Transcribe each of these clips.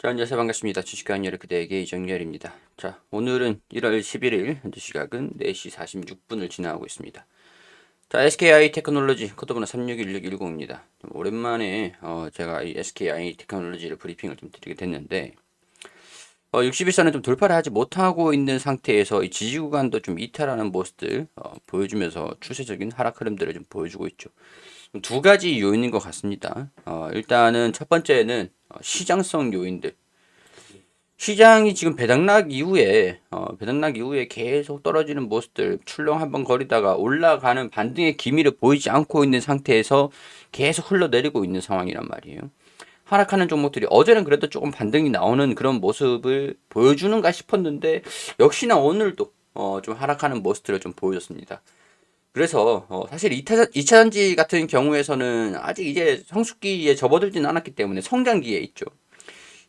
자, 안녕하세요. 반갑습니다. 주식하는 여러 그대에게 이정열입니다. 자, 오늘은 1월 11일, 현재 시각은 4시 46분을 지나고 있습니다. 자, SKI 테크놀로지, 코드번호 361610입니다. 오랜만에 제가 이 SKI 테크놀로지를 브리핑을 좀 드리게 됐는데, 61선을 좀 돌파를 하지 못하고 있는 상태에서 이 지지 구간도 좀 이탈하는 모습들 보여주면서 추세적인 하락 흐름들을 좀 보여주고 있죠. 두 가지 요인인 것 같습니다. 일단은 첫 번째는 시장성 요인들. 시장이 지금 배당락 이후에 계속 떨어지는 모습들, 출렁 한번 거리다가 올라가는 반등의 기미를 보이지 않고 있는 상태에서 계속 흘러내리고 있는 상황이란 말이에요. 하락하는 종목들이 어제는 그래도 조금 반등이 나오는 그런 모습을 보여주는가 싶었는데 역시나 오늘도 좀 하락하는 모습들을 좀 보여줬습니다. 그래서 사실 2차 전지 같은 경우에서는 아직 이제 성숙기에 접어들지는 않았기 때문에 성장기에 있죠.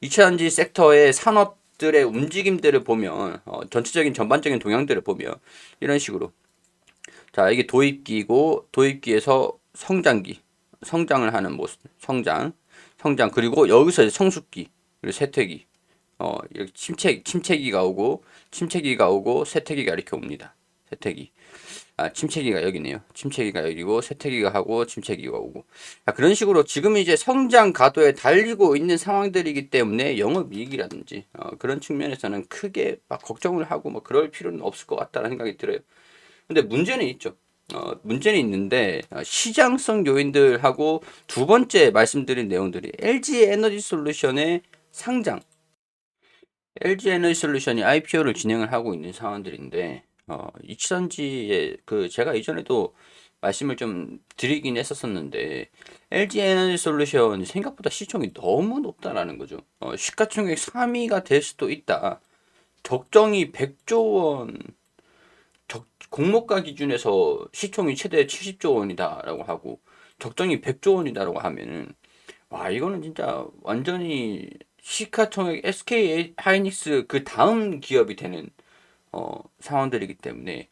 2차 전지 섹터의 산업들의 움직임들을 보면 전체적인 전반적인 동향들을 보면 이런 식으로 자 이게 도입기고 도입기에서 성장기 성장을 하는 모습 성장 그리고 여기서 이제 성숙기 그리고 쇠퇴기 이렇게 침체기가 오고 쇠퇴기가 이렇게 옵니다. 쇠퇴기 침체기가 여기네요. 침체기가 여기고 쇠퇴기가 하고 침체기가 오고 그런 식으로 지금 이제 성장 가도에 달리고 있는 상황들이기 때문에 영업이익이라든지 그런 측면에서는 크게 막 걱정을 하고 뭐 그럴 필요는 없을 것 같다는 생각이 들어요. 근데 문제는 있죠. 문제는 있는데 시장성 요인들하고 두 번째 말씀드린 내용들이 LG 에너지 솔루션의 상장 LG 에너지 솔루션이 IPO를 진행을 하고 있는 상황들인데 이치전지에 그 제가 이전에도 말씀을 좀 드리긴 했었었는데 LG 에너지 솔루션이 생각보다 시총이 너무 높다라는 거죠. 시가총액 3위가 될 수도 있다. 적정이 100조 원, 공모가 기준에서 시총이 최대 70조 원이다라고 하고 적정이 100조 원이다라고 하면은 와, 이거는 진짜 완전히 시가총액 SK 하이닉스 그 다음 기업이 되는 상황들이기 때문에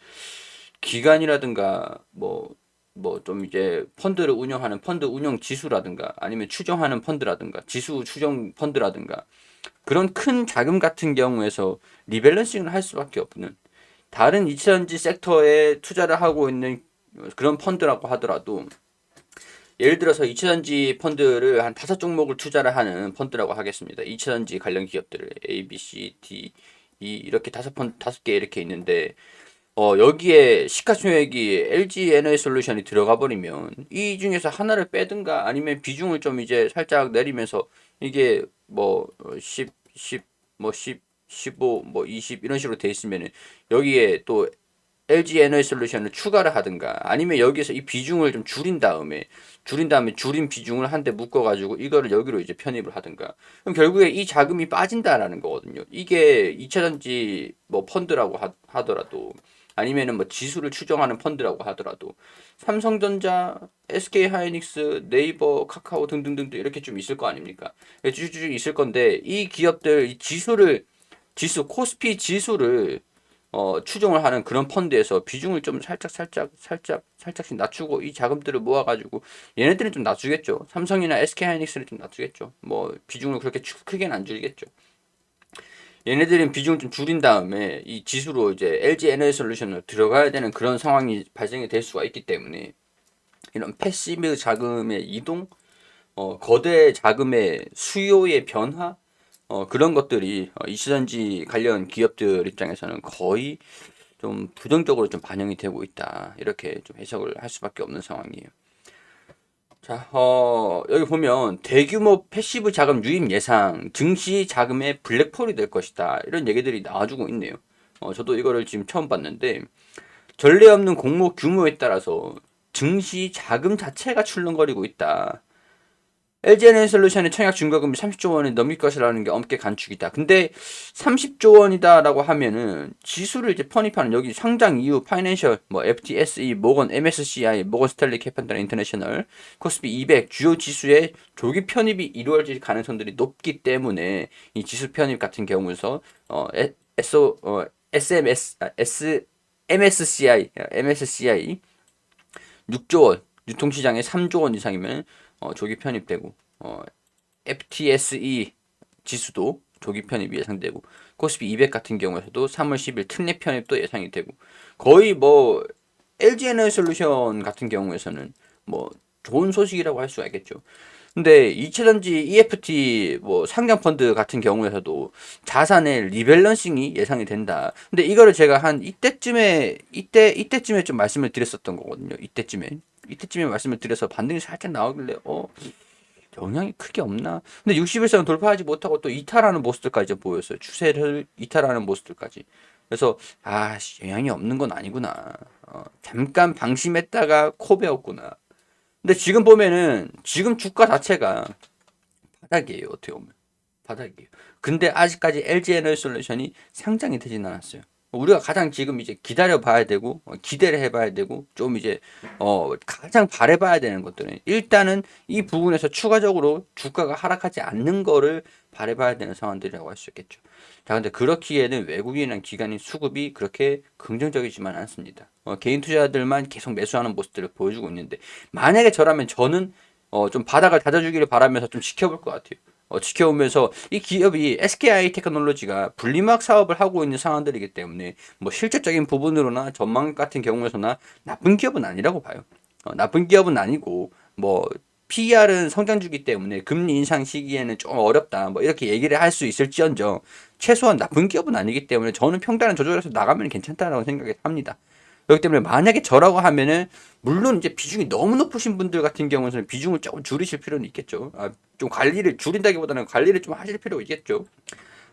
기관이라든가 뭐 좀 이제 펀드를 운영하는 펀드 운영 지수라든가 아니면 추정하는 펀드라든가 지수 추정 펀드라든가 그런 큰 자금 같은 경우에서 리밸런싱을 할 수밖에 없는 다른 이차전지 섹터에 투자를 하고 있는 그런 펀드라고 하더라도 예를 들어서 이차전지 펀드를 한 5종목을 투자를 하는 펀드라고 하겠습니다. 이차전지 관련 기업들을 A, B, C, D, E 이렇게 5개 이렇게 있는데 여기에 시가총액이 LG 에너지 솔루션이 들어가 버리면 이 중에서 하나를 빼든가 아니면 비중을 좀 이제 살짝 내리면서 이게 뭐 10, 10, 뭐 10, 15, 뭐 20 이런 식으로 돼 있으면은 여기에 또 LG 에너지 솔루션을 추가를 하든가 아니면 여기서 이 비중을 좀 줄인 다음에 줄인 비중을 한데 묶어 가지고 이거를 여기로 이제 편입을 하든가 그럼 결국에 이 자금이 빠진다라는 거거든요. 이게 2차전지 뭐 펀드라고 하더라도 아니면은 뭐 지수를 추정하는 펀드라고 하더라도 삼성전자, SK하이닉스, 네이버, 카카오 등등등등 이렇게 좀 있을 거 아닙니까? 쭉 있을 건데 이 기업들 이 코스피 지수를 추정을 하는 그런 펀드에서 비중을 좀 살짝씩 낮추고 이 자금들을 모아가지고 얘네들은 좀 낮추겠죠. 삼성이나 SK하이닉스를 좀 낮추겠죠. 뭐 비중을 그렇게 크게는 안 줄이겠죠. 얘네들은 비중을 좀 줄인 다음에 이 지수로 이제 LG 에너지 솔루션으로 들어가야 되는 그런 상황이 발생이 될 수가 있기 때문에 이런 패시브 자금의 이동, 거대 자금의 수요의 변화, 그런 것들이 이시전지 관련 기업들 입장에서는 거의 좀 부정적으로 좀 반영이 되고 있다. 이렇게 좀 해석을 할 수밖에 없는 상황이에요. 자, 여기 보면 대규모 패시브 자금 유입 예상, 증시 자금의 블랙홀이 될 것이다. 이런 얘기들이 나와주고 있네요. 저도 이거를 지금 처음 봤는데 전례 없는 공모 규모에 따라서 증시 자금 자체가 출렁거리고 있다. LG에너지솔루션의 청약 증거금이 30조 원이 넘길 것이라는 게 엄게 관측이다. 근데 30조 원이다라고 하면은 지수를 이제 편입하는 여기 상장 이후 파이낸셜 뭐 FTSE, 모건 MSCI, 모건 스탠리 캐피탈 인터내셔널, 코스피 200 주요 지수의 조기 편입이 이루어질 가능성들이 높기 때문에 이 지수 편입 같은 경우에서 MSCI 6조 원, 유통시장에 3조 원 이상이면 조기 편입되고 FTSE 지수도 조기 편입이 예상되고 코스피 200 같은 경우에서도 3월 10일 특례 편입도 예상이 되고 거의 뭐 LG에너지솔루션 같은 경우에서는 뭐 좋은 소식이라고 할 수가 있겠죠. 근데 이체전지 EFT 뭐 상장 펀드 같은 경우에서도 자산의 리밸런싱이 예상이 된다. 근데 이거를 제가 한 이때쯤에 좀 말씀을 드렸었던 거거든요. 이때쯤에 말씀을 드려서 반등이 살짝 나오길래 영향이 크게 없나? 근데 60일선 돌파하지 못하고 또 이탈하는 모습들까지 보였어요. 추세를 이탈하는 모습들까지. 그래서 영향이 없는 건 아니구나. 잠깐 방심했다가 코 베었구나. 근데 지금 보면은 지금 주가 자체가 바닥이에요. 어떻게 보면 바닥이에요. 근데 아직까지 LG 에너지솔루션이 상장이 되진 않았어요. 우리가 가장 지금 이제 기다려 봐야 되고 기대를 해봐야 되고 좀 이제 가장 바래봐야 되는 것들은 일단은 이 부분에서 추가적으로 주가가 하락하지 않는 거를 바래봐야 되는 상황들이라고 할 수 있겠죠. 자, 근데 그렇기에는 외국인이나 기관인 수급이 그렇게 긍정적이지만 않습니다. 개인 투자들만 계속 매수하는 모습들을 보여주고 있는데 만약에 저라면 저는 좀 바닥을 다져주기를 바라면서 좀 지켜볼 것 같아요. 지켜오면서 이 기업이 SKI 테크놀로지가 분리막 사업을 하고 있는 상황들이기 때문에 뭐 실질적인 부분으로나 전망 같은 경우에서나 나쁜 기업은 아니라고 봐요. 나쁜 기업은 아니고 뭐 PER은 성장주기 때문에 금리 인상 시기에는 좀 어렵다. 뭐 이렇게 얘기를 할 수 있을지언정 최소한 나쁜 기업은 아니기 때문에 저는 평단을 조절해서 나가면 괜찮다라고 생각을 합니다. 그렇기 때문에 만약에 저라고 하면은 물론 이제 비중이 너무 높으신 분들 같은 경우는 비중을 조금 줄이실 필요는 있겠죠. 좀 관리를 줄인다기보다는 관리를 좀 하실 필요가 있겠죠.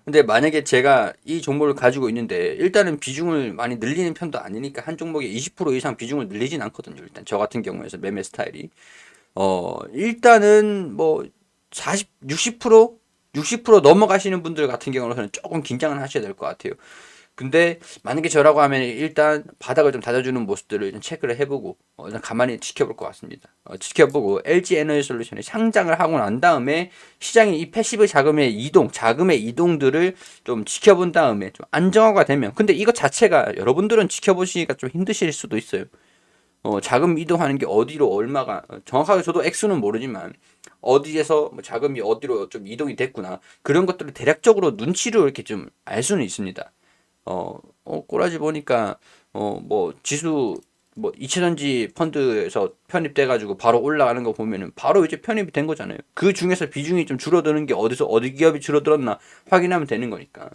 근데 만약에 제가 이 종목을 가지고 있는데 일단은 비중을 많이 늘리는 편도 아니니까 한 종목에 20% 이상 비중을 늘리진 않거든요. 일단 저 같은 경우에서 매매 스타일이 일단은 뭐 40, 60% 넘어가시는 분들 같은 경우는 조금 긴장을 하셔야 될 것 같아요. 근데 만약에 저라고 하면 일단 바닥을 좀 다져주는 모습들을 좀 체크를 해보고 일단 가만히 지켜볼 것 같습니다. 지켜보고 LG 에너지 솔루션이 상장을 하고 난 다음에 시장이 이 패시브 자금의 이동들을 좀 지켜본 다음에 좀 안정화가 되면 근데 이것 자체가 여러분들은 지켜보시기가 좀 힘드실 수도 있어요. 자금 이동하는 게 어디로 얼마가 정확하게 저도 액수는 모르지만 어디에서 뭐 자금이 어디로 좀 이동이 됐구나 그런 것들을 대략적으로 눈치로 이렇게 좀 알 수는 있습니다. 꼬라지 보니까, 뭐, 지수, 뭐, 이체전지 펀드에서 편입돼가지고 바로 올라가는 거 보면은 바로 이제 편입이 된 거잖아요. 그 중에서 비중이 좀 줄어드는 게 어디 기업이 줄어들었나 확인하면 되는 거니까.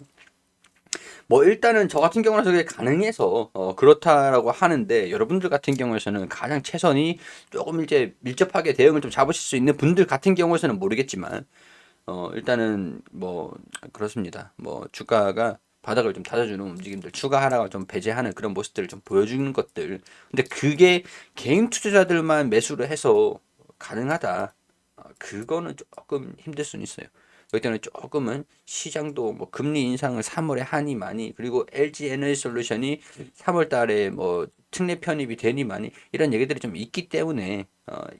뭐, 일단은 저 같은 경우는 그게 가능해서, 그렇다라고 하는데, 여러분들 같은 경우에서는 가장 최선이 조금 이제 밀접하게 대응을 좀 잡으실 수 있는 분들 같은 경우에서는 모르겠지만, 일단은 뭐 그렇습니다. 뭐 주가가 바닥을 좀 다져주는 움직임들, 추가 하락을 좀 배제하는 그런 모습들을 좀 보여주는 것들. 근데 그게 개인 투자자들만 매수를 해서 가능하다. 그거는 조금 힘들 수는 있어요. 그렇기 때문에 조금은 시장도 뭐 금리 인상을 3월에 하니 많이 그리고 LG 에너지 솔루션이 3월 달에 뭐 특례 편입이 되니 많이 이런 얘기들이 좀 있기 때문에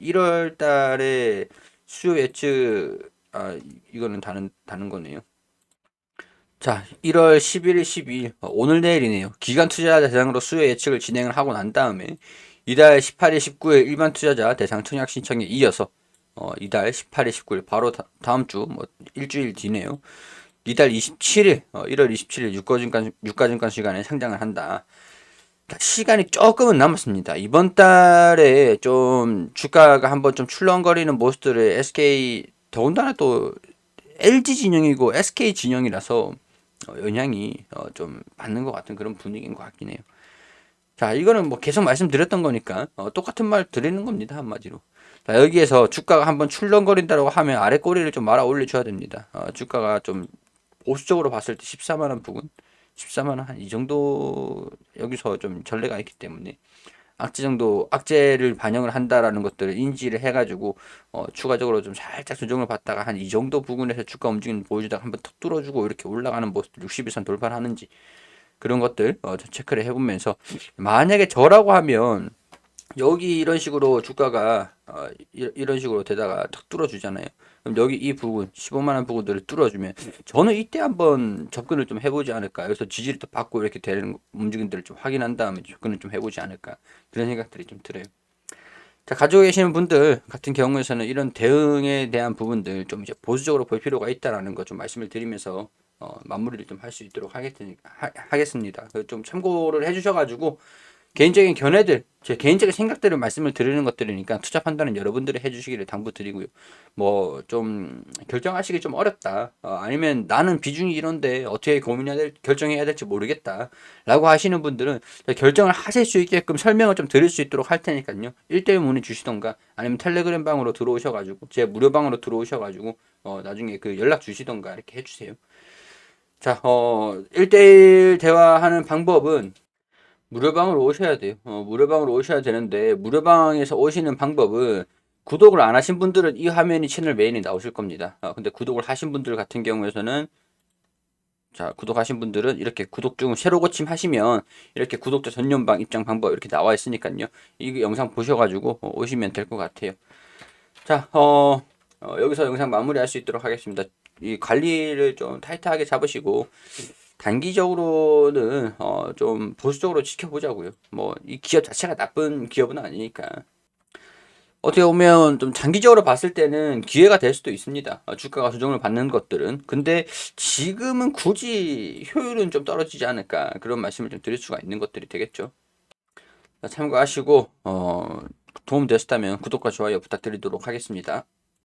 1월 달에 수요 예측 이거는 다른 거네요. 자, 1월 11일, 12일, 오늘 내일이네요. 기관 투자자 대상으로 수요 예측을 진행을 하고 난 다음에 이달 18일, 19일 일반 투자자 대상 청약 신청에 이어서 이달 18일, 19일 바로 다음 주 뭐 일주일 뒤네요. 이달 27일, 1월 27일 유가증권 시간에 상장을 한다. 시간이 조금은 남았습니다. 이번 달에 좀 주가가 한번 좀 출렁거리는 모습들을 SK 더군다나 또 LG 진영이고 SK 진영이라서 영향이 좀 받는 것 같은 그런 분위기인 것 같긴 해요. 자, 이거는 뭐 계속 말씀드렸던 거니까 똑같은 말 드리는 겁니다. 한마디로. 자, 여기에서 주가가 한번 출렁거린다고 하면 아래 꼬리를 좀 말아 올려줘야 됩니다. 주가가 좀 보수적으로 봤을 때 14만 원 부근, 14만 원 한 이 정도 여기서 좀 전례가 있기 때문에 악재를 반영을 한다라는 것들을 인지를 해가지고 추가적으로 좀 살짝 조정을 받다가 한 이 정도 부분에서 주가 움직임 보여주다가 한번 턱 뚫어주고 이렇게 올라가는 모습들 60일선 돌파를 하는지 그런 것들 좀 체크를 해보면서 만약에 저라고 하면 여기 이런 식으로 주가가 이런 식으로 되다가 탁 뚫어주잖아요. 그럼 여기 이 부분 15만 원 부분들을 뚫어주면 저는 이때 한번 접근을 좀 해보지 않을까. 여기서 지지를 또 받고 이렇게 되는 움직임들을 좀 확인한 다음에 접근을 좀 해보지 않을까. 그런 생각들이 좀 들어요. 자, 가지고 계시는 분들 같은 경우에서는 이런 대응에 대한 부분들 좀 이제 보수적으로 볼 필요가 있다라는 거 좀 말씀을 드리면서 마무리를 좀 할 수 있도록 하겠습니다. 좀 참고를 해주셔가지고 개인적인 견해들, 제 개인적인 생각들을 말씀을 드리는 것들이니까 투자 판단은 여러분들이 해주시기를 당부드리고요. 뭐 좀 결정하시기 좀 어렵다. 아니면 나는 비중이 이런데 어떻게 결정해야 될지 모르겠다. 라고 하시는 분들은 결정을 하실 수 있게끔 설명을 좀 드릴 수 있도록 할 테니까요. 1대1 문의 주시던가 아니면 텔레그램 방으로 들어오셔가지고 제 무료 방으로 들어오셔가지고 나중에 그 연락 주시던가 이렇게 해주세요. 자, 1대1 대화하는 방법은 무료방으로 오셔야 돼요. 무료방으로 오셔야 되는데 무료방에서 오시는 방법은 구독을 안 하신 분들은 이 화면이 채널 메인이 나오실 겁니다. 근데 구독을 하신 분들 같은 경우에서는 자, 구독하신 분들은 이렇게 구독 중 새로 고침하시면 이렇게 구독자 전용방 입장 방법 이렇게 나와 있으니까요. 이 영상 보셔가지고 오시면 될 것 같아요. 자, 여기서 영상 마무리할 수 있도록 하겠습니다. 이 관리를 좀 타이트하게 잡으시고 단기적으로는 좀 보수적으로 지켜보자고요. 뭐 이 기업 자체가 나쁜 기업은 아니니까. 어떻게 보면 좀 장기적으로 봤을 때는 기회가 될 수도 있습니다. 주가가 조정을 받는 것들은. 근데 지금은 굳이 효율은 좀 떨어지지 않을까 그런 말씀을 좀 드릴 수가 있는 것들이 되겠죠. 참고하시고 도움 되셨다면 구독과 좋아요 부탁드리도록 하겠습니다.